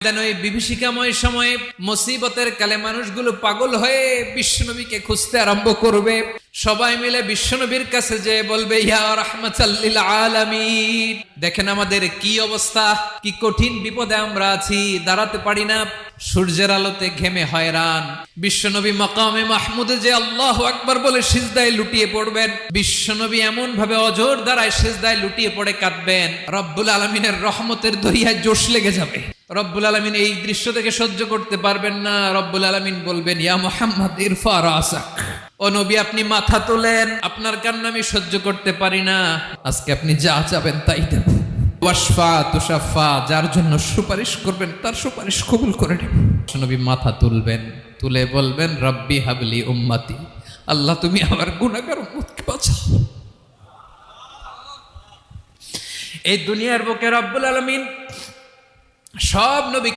ওই বিভীষিকাময় সময়ে মুসিবতের কালে মানুষগুলো পাগল হয়ে বিশ্বনবীকে খুঁজতে আরম্ভ করবে। সবাই মিলে বিশ্বনবীর কাছে যে বলবে, ইয়া রাহমাতাল লিল আলামিন, দেখেন আমাদের কি অবস্থা, কি কঠিন বিপদে আমরা আছি, দাঁড়াতে পারি না, সূর্যের আলোতে ঘেমে হয়রান। বিশ্বনবী মাকামে মাহমুদে যে আল্লাহু আকবার বলে সিজদায় লুটিয়ে পড়বেন, বিশ্বনবী এমন ভাবে অজর দ্বারায় সিজদায় লুটিয়ে পড়ে কাঁদবেন, রব্বুল আলামিনের রহমতের দরিয়ায় জোশ লেগে যাবে। রব্বুল আলামিন এই দৃশ্য থেকে সহ্য করতে পারবেন না। রব্বুল আলামিন বলবেন, ইয়া মুহাম্মদ ইরফা রাসাক, ও নবী আপনি মাথা তোলেন, আপনার কান্না আমি সহ্য করতে পারি না, আজকে আপনি যা চাবেন তাই দেব। ওয়াশফা তুশাফা, যার জন্য সুপারিশ করবেন তার সুপারিশ কবুল করে নেব। নবী মাথা তুলবেন, তুলে বলবেন, রব্বি হাবলি উম্মতি, আল্লাহ তুমি আমার গুনাহগার উম্মতকে বাঁচাও। এই দুনিয়ার বুকে রব্বুল আলামিন সব নবী